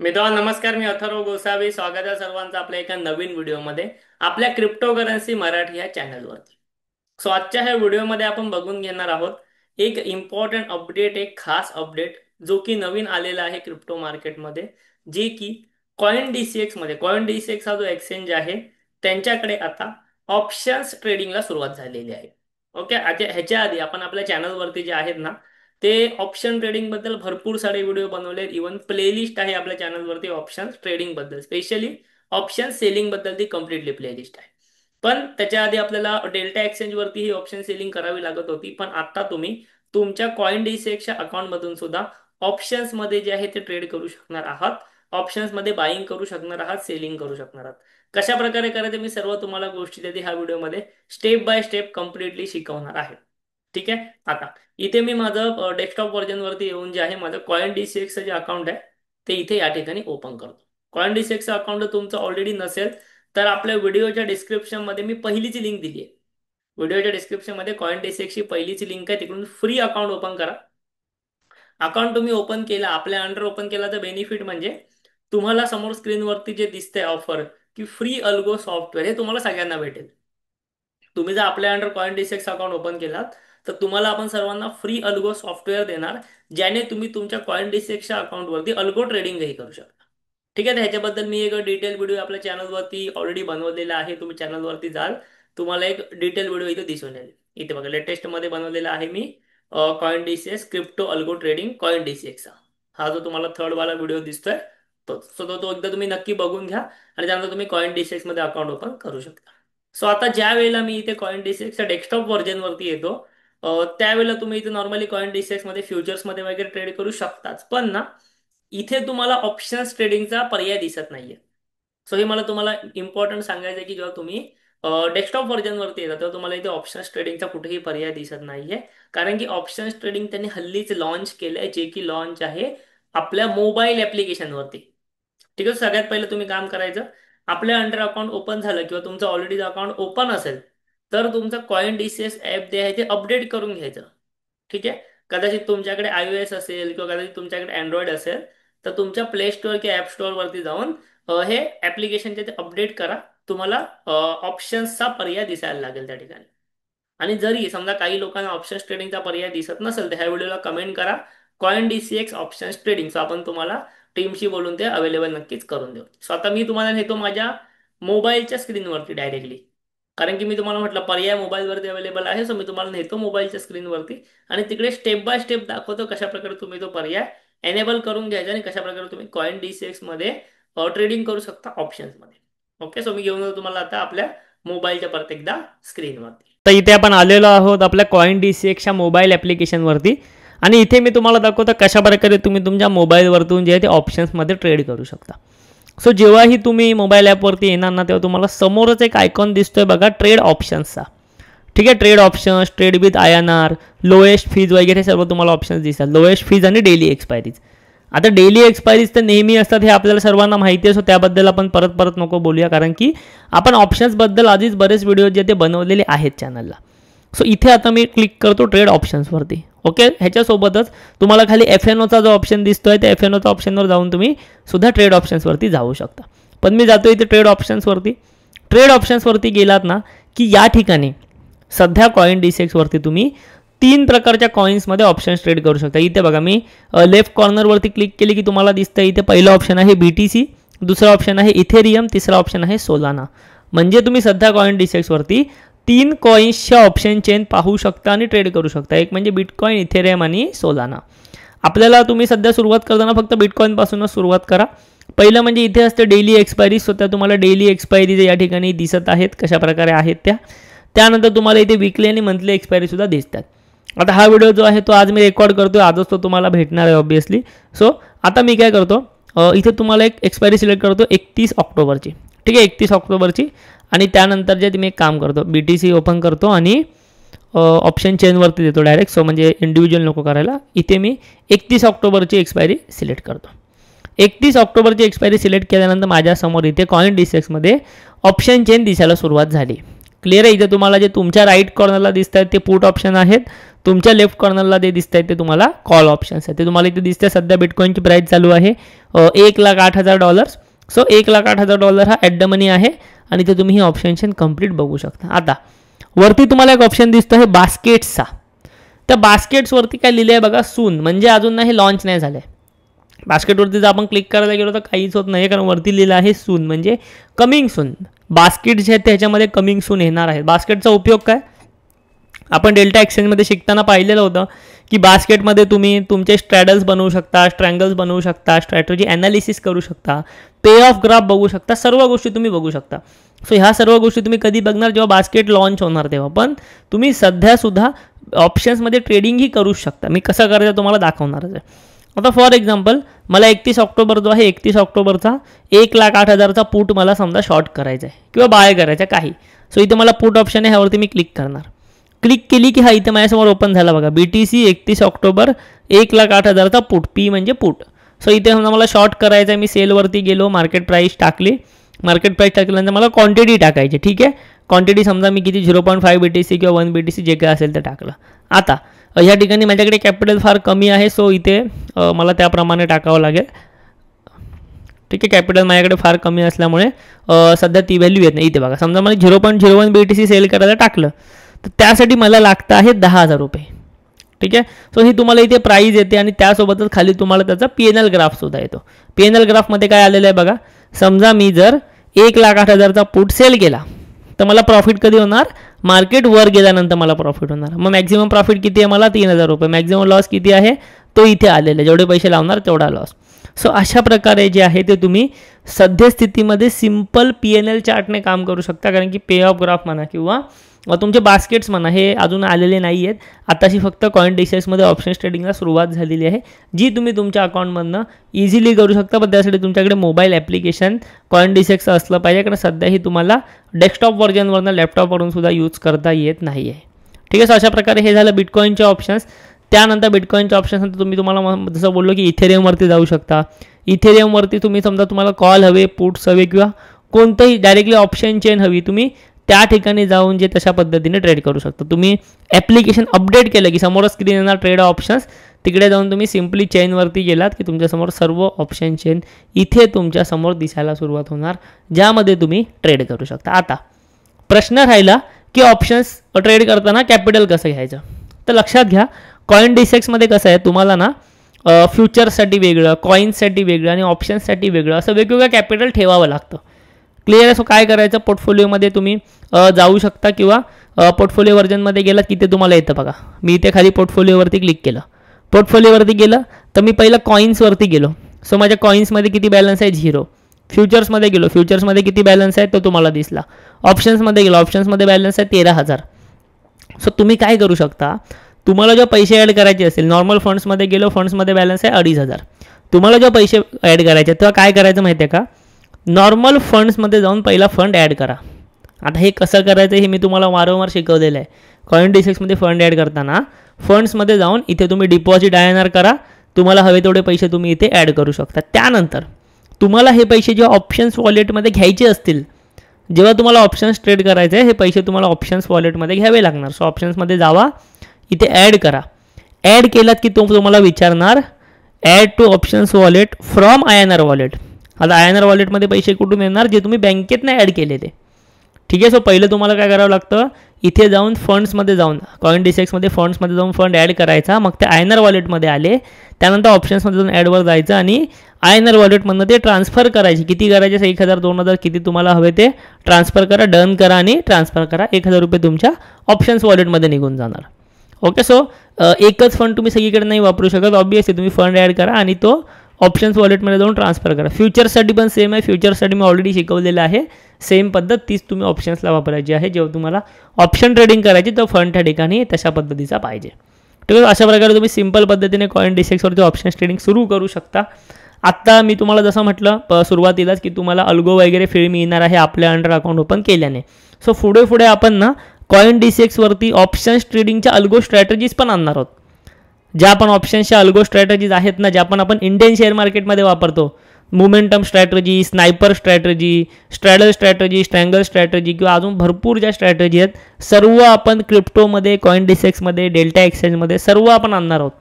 मित्रांनो नमस्कार, मी अथर्व गोसावी. स्वागत आहे सर्वांचं आपल्या एका नवीन व्हिडिओमध्ये आपल्या क्रिप्टोकरन्सी मराठी या चॅनलवरती. सो आजच्या ह्या व्हिडिओमध्ये आपण बघून घेणार आहोत एक इम्पॉर्टंट अपडेट, एक खास अपडेट जो की नवीन आलेला आहे क्रिप्टो मार्केटमध्ये, जे की कॉइन डीसीएक्स मध्ये. कॉइन डीसीएक्स हा जो एक्सचेंज आहे त्यांच्याकडे आता ऑप्शन्स ट्रेडिंगला सुरुवात झालेली आहे. ओके, आता ह्याच्या आधी आपण आपल्या चॅनलवरती जे आहेत ना ते ऑप्शन ट्रेडिंग बद्दल भरपूर सारे व्हिडिओ बनवले. इवन प्लेलिस्ट आहे आपल्या चॅनलवरती ऑप्शन ट्रेडिंग बद्दल, स्पेशली ऑप्शन सेलिंग बद्दल ती कम्प्लिटली प्लेलिस्ट आहे. पण त्याच्या आधी आपल्याला डेल्टा एक्सचेंज वरती ही ऑप्शन सेलिंग करावी लागत होती. पण आता तुम्ही तुमच्या कॉइन डीसीएक्सच्या अकाउंट मधून सुद्धा ऑप्शन्स मध्ये जे आहे ते ट्रेड करू शकणार आहात. ऑप्शन्स मध्ये बाईंग करू शकणार आहात, सेलिंग करू शकणार आहात. कशा प्रकारे करायचे मी सर्व तुम्हाला गोष्टी देते ह्या व्हिडिओमध्ये स्टेप बाय स्टेप कम्प्लिटली शिकवणार आहे. ठीक आहे. आता इथे मी माझं डेस्कटॉप व्हर्जन वरती येऊन जे आहे माझं कॉइन डीसीएक्स जे अकाउंट आहे ते इथे या ठिकाणी ओपन करतो. कॉइन डीसीएक्स अकाउंट तुमचं ऑलरेडी नसेल तर आपल्या व्हिडिओच्या डिस्क्रिप्शन मध्ये मी पहिलीची लिंक दिली आहे. व्हिडिओच्या डिस्क्रिप्शन मध्ये कॉइन डीसीएक्सची पहिलीची लिंक आहे, तिकडून फ्री अकाउंट ओपन करा. अकाउंट तुम्ही ओपन केला, आपल्या अंडर ओपन केला तर बेनिफिट म्हणजे तुम्हाला समोर स्क्रीनवरती जे दिसतंय ऑफर की फ्री अल्गो सॉफ्टवेअर, हे तुम्हाला सगळ्यांना भेटेल. तुम्ही जर आपल्या under coin DCX account open केलात तर तुम्हाला आपण सर्वांना फ्री अल्गो सॉफ्टवेअर देणार, ज्याने तुम्ही तुमच्या कॉइन डीसीएक्सच्या अकाउंटवरती अल्गो ट्रेडिंगही करू शकता. ठीक आहे. तर ह्याच्याबद्दल मी एक डिटेल व्हिडिओ आपल्या चॅनलवरती ऑलरेडी बनवलेला आहे. तुम्ही चॅनलवरती जाल, तुम्हाला एक डिटेल व्हिडिओ इथे दिसून येईल. इथे बघा, लेटेस्ट मध्ये बनवलेला आहे मी coin DCX crypto algo trading coin डीसीएक्सचा. हा जो तुम्हाला थर्ड वाला व्हिडिओ दिसतोय तो एकदा तुम्ही नक्की बघून घ्या आणि त्यानंतर तुम्ही कॉइन डीसीएक्स मध्ये अकाउंट ओपन करू शकता. सो आता ज्या वेळेला मी इथे कॉइन डीसीएक्सच्या डेस्कटॉप व्हर्जन वरती येतो, त्यावेळेला तुम्ही इथे नॉर्मली कॉइन डीसीएक्स मध्ये फ्युचर्स मध्ये वगैरे ट्रेड करू शकताच. पण ना इथे तुम्हाला ऑप्शन्स ट्रेडिंगचा पर्याय दिसत नाहीये. सो हे मला तुम्हाला इम्पॉर्टंट सांगायचं आहे की जेव्हा तुम्ही डेस्कटॉप व्हर्जन वरती येतात तेव्हा तुम्हाला इथे ऑप्शन्स ट्रेडिंगचा कुठेही पर्याय दिसत नाहीये. कारण की ऑप्शन्स ट्रेडिंग त्यांनी हल्लीच लॉन्च केलंय, जे की लॉन्च आहे आपल्या मोबाईल ऍप्लिकेशनवरती. ठीक आहे. सगळ्यात पहिलं तुम्ही काम करायचं, आपल्या अंडर अकाउंट ओपन झालं किंवा तुमचं ऑलरेडी अकाउंट ओपन असेल तर तुमचं कॉइन डीसीएस ऍप जे आहे ते अपडेट करून घ्यायचं. ठीक आहे. कदाचित तुमच्याकडे iOS असेल किंवा कदाचित तुमच्याकडे अँड्रॉइड असेल तर तुमच्या प्ले स्टोअर किंवा ऍप स्टोअर वरती जाऊन हे ऍप्लिकेशनचे ते अपडेट करा. तुम्हाला ऑप्शन्सचा पर्याय दिसायला लागेल त्या ठिकाणी. आणि जरी समजा काही लोकांना ऑप्शन्स ट्रेडिंगचा पर्याय दिसत नसेल तर ह्या व्हिडिओला कमेंट करा coin DCX options trading, so आपण तुम्हाला टीमशी बोलून ते अवेलेबल नक्कीच करून देऊ. सो आता मी तुम्हाला नेतो माझ्या मोबाईलच्या स्क्रीनवरती डायरेक्टली. कारण की मी तुम्हाला म्हटलं पर्याय मोबाईलवरती अवेलेबल आहे. सो मी तुम्हाला नेतो मोबाईलच्या स्क्रीनवरती आणि तिकडे स्टेप बाय स्टेप दाखवतो कशा प्रकारे तुम्ही तो पर्याय एनेबल करून घ्यायचा आणि कशा प्रकारे तुम्ही कॉइन डीसीएक्स मध्ये ट्रेडिंग करू शकता ऑप्शन्स मध्ये. ओके. सो मी घेऊन जातो तुम्हाला आता आपल्या मोबाईलच्या परत एकदा स्क्रीनवरती. तर इथे आपण आलेलो आहोत आपल्या कॉइन डीसीएक्सच्या मोबाईल ॲप्लिकेशनवरती आणि इथे मी तुम्हाला दाखवतो कशा प्रकारे तुम्ही तुमच्या मोबाईलवरतून जे आहे ते ऑप्शन्समध्ये ट्रेड करू शकता. सो जेव्हाही तुम्ही मोबाईल ॲपवरती येणार ना तेव्हा तुम्हाला समोरच एक आयकॉन दिसतोय बघा, ट्रेड ऑप्शन्सचा. ठीक आहे. Trade options, trade with INR, lowest fees वगैरे सर्व तुम्हाला ऑप्शन्स दिसतात. लोएस्ट फीज आणि डेली एक्सपायरीज. आता डेली एक्सपायरीज तर नेहमी असतात, हे आपल्याला सर्वांना माहिती आहे. सो त्याबद्दल आपण परत परत नको बोलूया, कारण की आपण ऑप्शन्सबद्दल आधीच बरेच व्हिडिओ जे ते बनवलेले आहेत चॅनलला. सो इथे आता मी क्लिक करतो ट्रेड ऑप्शन्सवरती. ओके. ह्याच्यासोबतच तुम्हाला खाली FNOचा जो ऑप्शन दिसतोय त्या FNOचा ऑप्शनवर जाऊन तुम्ही सुद्धा ट्रेड ऑप्शन्सवरती जाऊ शकता. पण मी जातो इथे ट्रेड ऑप्शन्सवरती. ट्रेड ऑप्शन्सवरती गेलात ना की या ठिकाणी सध्या कॉइन डीसीएक्सवरती तुम्ही 3 प्रकारच्या कॉइन्समध्ये ऑप्शन्स ट्रेड करू शकता. इथे बघा, मी लेफ्ट कॉर्नरवरती क्लिक केली की तुम्हाला दिसतं इथे पहिलं ऑप्शन आहे BTC, दुसरा ऑप्शन आहे इथेरियम, तिसरा ऑप्शन आहे सोलाना. म्हणजे तुम्ही सध्या कॉइन डीसीएक्सवरती 3 कॉइन्सच्या ऑप्शन चेन पाहू शकता आणि ट्रेड करू शकता. एक म्हणजे बिटकॉइन, इथेरियम आणि सोलाना. आपल्याला तुम्ही सध्या सुरुवात करताना फक्त बिटकॉइनपासूनच सुरुवात करा. पहिलं म्हणजे इथे असते डेली एक्सपायरी. स्वतः तुम्हाला डेली एक्सपायरी या ठिकाणी दिसत आहेत कशा प्रकारे आहेत त्या. त्यानंतर तुम्हाला इथे वीकली आणि मंथली एक्सपायरीसुद्धा दिसतात. आता हा व्हिडिओ जो आहे तो आज मी रेकॉर्ड करतो, आजच तो तुम्हाला भेटणार आहे ऑब्वियसली. सो आता मी काय करतो, इथे तुम्हाला एक एक्सपायरी सिलेक्ट करतो 31 ऑक्टोबरची. ठीक आहे. 31 ऑक्टोबरची. आणि त्यानंतर जे मी एक काम करतो, BTC ओपन करतो आणि ऑप्शन चेनवरती देतो डायरेक्ट. सो म्हणजे इंडिव्हिज्युअल नको करायला. इथे मी 31 ऑक्टोबरची एक्सपायरी सिलेक्ट करतो. 31 ऑक्टोबरची एक्सपायरी सिलेक्ट केल्यानंतर माझ्यासमोर इथे कॉइन डीसीएक्समध्ये ऑप्शन चेन दिसायला सुरुवात झाली. क्लिअर आहे. इथे तुम्हाला जे तुमच्या राईट कॉर्नरला दिसत आहेत ते पुट ऑप्शन आहेत, तुमच्या लेफ्ट कॉर्नरला जे दिसत आहेत ते तुम्हाला कॉल ऑप्शन्स आहेत. ते तुम्हाला इथे दिसते. सध्या बिटकॉईनची प्राईस चालू आहे $1,08,000. सो $1,08,000 हा ॲट द मनी आहे आणि ते तुम्ही ही ऑप्शन कंप्लीट बघू शकता. आता वरती तुम्हाला एक ऑप्शन दिसतो आहे बास्केट्सचा. त्या बास्केट्सवरती काय लिहिलं आहे बघा, सून, म्हणजे अजून नाही, लॉन्च नाही झालं आहे. बास्केटवरती जर आपण क्लिक करायला गेलो तर काहीच होत नाही, कारण वरती लिहिलं आहे सून, म्हणजे कमिंग सून. बास्केट जे आहेत त्याच्यामध्ये कमिंग सून येणार आहे. बास्केटचा उपयोग काय, आपण डेल्टा एक्सचेंजमध्ये शिकताना पाहिलेलं होतं की बास्केटमध्ये तुम्ही तुमचे स्ट्रॅडल्स बनवू शकता, स्ट्रँगल्स बनवू शकता, स्ट्रॅटेजी ॲनालिसिस करू शकता, पे ऑफ ग्राफ बघू शकता, सर्व गोष्टी तुम्ही बघू शकता. सो ह्या सर्व गोष्टी तुम्ही कधी बघणार, जेव्हा बास्केट लॉन्च होणार तेव्हा. पण तुम्ही सध्यासुद्धा ऑप्शन्समध्ये ट्रेडिंगही करू शकता. मी कसं करायचं तुम्हाला दाखवणारच आहे. आता फॉर एक्झाम्पल मला 31 ऑक्टोबर जो आहे, 31 ऑक्टोबरचा 1,08,000चा पुट मला समजा शॉर्ट करायचा आहे किंवा बाय करायचा आहे काही. सो इथे मला पुट ऑप्शन आहे, ह्यावरती मी क्लिक करणार. क्लिक केली की हा इथे माझ्यासमोर ओपन झाला बघा, BTC 31 ऑक्टोबर 1,08,000चा पुट, पी म्हणजे पुट. सो इथे समजा मला शॉर्ट करायचा आहे, मी सेलवरती गेलो, मार्केट प्राईस टाकली, मार्केट प्राईस टाकल्यानंतर मला क्वांटिटी टाकायची. ठीक आहे, क्वांटिटी समजा मी किती 0.5 BTC किंवा 1 BTC जे काय असेल ते टाकलं. आता ह्या ठिकाणी माझ्याकडे कॅपिटल फार कमी आहे, सो इथे मला त्याप्रमाणे टाकावं लागेल. ठीक आहे, कॅपिटल माझ्याकडे फार कमी असल्यामुळे सध्या ती व्हॅल्यू येत नाही. इथे बघा, समजा मला 0.01 BTC सेल करायला टाकलं तर त्यासाठी मला लागतं आहे 10,000 रुपये. ठीक आहे, सो ही तुम्हाला इथे प्राईज येते आणि त्यासोबतच खाली तुम्हाला त्याचा PNL ग्राफसुद्धा येतो. PNL ग्राफमध्ये काय आलेलं आहे बघा, समजा मी जर 1,08,000चा पुट सेल केला तर मला प्रॉफिट कधी होणार, मार्केट वर गेल्यानंतर मला प्रॉफिट होणार. मग मॅक्झिमम प्रॉफिट किती आहे, मला 3,000 रुपये. मॅक्झिमम लॉस किती आहे, तो इथे आलेला आहे, जेवढे पैसे लावणार तेवढा लॉस. सो अशा प्रकारे जे आहे ते तुम्ही सद्यस्थितीमध्ये सिम्पल PNL चार्टने काम करू शकता, कारण की पे ऑफ ग्राफ म्हणा किंवा तुमचे बास्केट्स म्हणा हे अजून आलेले नाही आहेत. आताशी फक्त CoinDCXमध्ये ऑप्शन्स ट्रेडिंगला सुरुवात झालेली आहे, जी तुम्ही तुमच्या अकाउंटमधनं इझिली करू शकता. पण त्यासाठी तुमच्याकडे मोबाईल ॲप्लिकेशन CoinDCX असलं पाहिजे, कारण सध्याही तुम्हाला डेस्कटॉप व्हर्जनवरनं लॅपटॉपवरून सुद्धा यूज करता येत नाही आहे. ठीक आहे, सो अशा प्रकारे हे झालं बिटकॉईनचे ऑप्शन्स. त्यानंतर बिटकॉईनच्या ऑप्शन्सनंतर तुम्ही तुम्हाला जसं बोललो की इथेरियमवरती जाऊ शकता. इथेरियमवरती तुम्ही समजा तुम्हाला कॉल हवे, पुट्स हवे किंवा कोणतंही डायरेक्टली ऑप्शन चेन हवी, तुम्ही त्या ठिकाणी जाऊन जे तशा पद्धतीने ट्रेड करू शकता. तुम्ही ॲप्लिकेशन अपडेट केलं की समोरच स्क्रीन येणार ट्रेड ऑप्शन्स, तिकडे जाऊन तुम्ही सिम्पली चेनवरती गेलात की तुमच्यासमोर सर्व ऑप्शन चेन इथे तुमच्यासमोर दिसायला सुरुवात होणार, ज्यामध्ये तुम्ही ट्रेड करू शकता. आता प्रश्न राहिला की ऑप्शन्स ट्रेड करताना कॅपिटल कसं घ्यायचं. तर लक्षात घ्या, CoinDCXमध्ये कसं आहे, तुम्हाला ना फ्युचर्ससाठी वेगळं, कॉईन्ससाठी वेगळं आणि ऑप्शन्ससाठी वेगळं असं वेगवेगळं कॅपिटल ठेवावं लागतं. क्लिअर आहे. सो काय करायचं, पोर्टफोलिओमध्ये तुम्ही जाऊ शकता किंवा पोर्टफोलिओ व्हर्जनमध्ये गेलात की ते तुम्हाला येतं बघा. मी इथे खाली पोर्टफोलिओवरती क्लिक केलं, पोर्टफोलिओवरती गेलं तर मी पहिलं कॉईन्सवरती गेलो. सो माझ्या कॉईन्समध्ये किती बॅलन्स आहे, 0. फ्युचर्समध्ये गेलो, फ्युचर्समध्ये किती बॅलन्स आहे तो तुम्हाला दिसला. ऑप्शन्समध्ये गेलो, ऑप्शन्समध्ये बॅलन्स आहे 13,000. सो तुम्ही काय करू शकता, तुम्हाला जेव्हा पैसे ॲड करायचे असेल, नॉर्मल फंड्समध्ये गेलो, फंड्समध्ये बॅलन्स आहे 2,500. तुम्हाला जेव्हा पैसे ॲड करायचे तेव्हा काय करायचं माहिती आहे का, नॉर्मल फंड्समध्ये जाऊन पहिला फंड ॲड करा. आता हे कसं करायचं हे मी तुम्हाला वारंवार शिकवलेलं आहे. CoinDCXमध्ये फंड ॲड करताना फंड्समध्ये जाऊन इथे तुम्ही डिपॉझिट INR करा, तुम्हाला हवे तेवढे पैसे तुम्ही इथे ॲड करू शकता. त्यानंतर तुम्हाला हे पैसे जेव्हा ऑप्शन्स वॉलेटमध्ये घ्यायचे असतील, जेव्हा तुम्हाला ऑप्शन्स ट्रेड करायचे आहे, हे पैसे तुम्हाला ऑप्शन्स वॉलेटमध्ये घ्यावे लागणार. सो ऑप्शन्समध्ये जावा, इथे ॲड करा. ॲड केलात की तुम्हाला विचारणार add two options wallet from INR wallet. आता INR वॉलेटमध्ये पैसे कुठून येणार, जे तुम्ही बँकेतनं ॲड केले ते. ठीक आहे, सो पहिलं तुम्हाला काय करावं लागतं, इथे जाऊन फंड्समध्ये जाऊन CoinDCXमध्ये फंड्समध्ये जाऊन फंड ॲड करायचा, मग ते INR वॉलेटमध्ये आले, त्यानंतर ऑप्शन्समध्ये जाऊन ॲडवर जायचं आणि INR वॉलेटमधनं ते ट्रान्सफर करायचे. किती करायचे, 1,000 2,000 किती तुम्हाला हवे ते ट्रान्सफर करा, डन करा आणि ट्रान्सफर करा. 1,000 रुपये तुमच्या ऑप्शन्स वॉलेटमध्ये निघून जाणार. ओके, सो एकच फंड तुम्ही सगळीकडे नाही वापरू शकत. ऑब्वियसली तुम्ही फंड ॲड करा आणि तो ऑप्शन्स वॉलेटमध्ये जाऊन ट्रान्सफर करा. फ्युचर्ससाठी पण सेम आहे. फ्युचर्ससाठी मी ऑलरेडी शिकवलेलं आहे. सेम पद्धत तीच तुम्ही ऑप्शन्सला वापरायची आहे. जेव्हा तुम्हाला ऑप्शन ट्रेडिंग करायची तर फंड त्या ठिकाणी तशा पद्धतीचा पाहिजे. ठीक आहे, अशा प्रकारे तुम्ही सिम्पल पद्धतीने CoinDCXवरती ऑप्शन्स ट्रेडिंग सुरू करू शकता. आत्ता मी तुम्हाला जसं म्हटलं सुरुवातीलाच की तुम्हाला अल्गो वगैरे फ्री मिळणार आहे आपल्या अंडर अकाउंट ओपन केल्याने. सो पुढे आपण ना CoinDCXवरती ऑप्शन्स ट्रेडिंगच्या अल्गो स्ट्रॅटेजीज पण आणणार आहोत. ज्या पण ऑप्शन्सच्या अल्गो स्ट्रॅटेजीज आहेत ना, ज्या पण आपण इंडियन शेअर मार्केटमध्ये वापरतो, momentum strategy, sniper strategy, straddle strategy, strangle strategy किंवा अजून भरपूर ज्या स्ट्रॅटजी आहेत सर्व आपण क्रिप्टोमध्ये, कॉइन डिसेक्समध्ये, डेल्टा एक्सचेंजमध्ये सर्व आपण आणणार आहोत.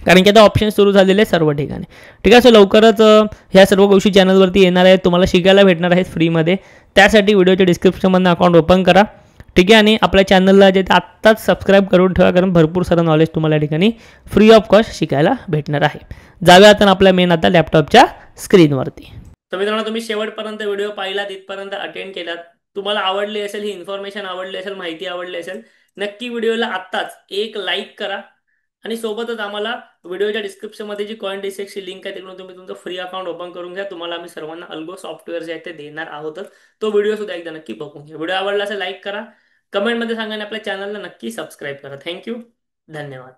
कारण की आता ऑप्शन सुरू झालेले आहेत सर्व ठिकाणी. ठीक आहे. सो लवकरच ह्या सर्व गोष्टी चॅनलवरती येणार आहेत, तुम्हाला शिकायला भेटणार आहेत फ्रीमध्ये. त्यासाठी व्हिडिओच्या डिस्क्रिप्शनमधून अकाउंट ओपन करा. ठीक आहे. आणि आपल्या चॅनलला जे आत्ताच सबस्क्राईब करून ठेवा, कारण भरपूर सारं नॉलेज तुम्हाला या ठिकाणी फ्री ऑफ कॉस्ट शिकायला भेटणार आहे. जाऊया आता आपल्या मेन आता लॅपटॉपच्या स्क्रीनवरती. तर मित्रांनो, तुम्ही शेवटपर्यंत व्हिडिओ पाहिला, तिथपर्यंत अटेंड केलात, तुम्हाला आवडली असेल ही इन्फॉर्मेशन, आवडली असेल माहिती, आवडली असेल, नक्की व्हिडिओला आत्ताच एक लाईक करा. आणि सोबतच आम्हाला व्हिडिओच्या डिस्क्रिप्शनमध्ये जी कॉइन डिसेक्सची लिंक आहे तिकडून तुम्ही तुमचं फ्री अकाउंट ओपन करून घ्या. तुम्हाला आम्ही सर्वांना अल्गो सॉफ्टवेअर जे आहे ते देणार आहोतच. तो व्हिडिओ सुद्धा एकदा नक्की बघून घ्या. व्हिडिओ आवडला असेल लाईक करा, कमेंटमध्ये सांगा आणि आपल्या चॅनलला नक्की सबस्क्राईब करा. थँक्यू. धन्यवाद.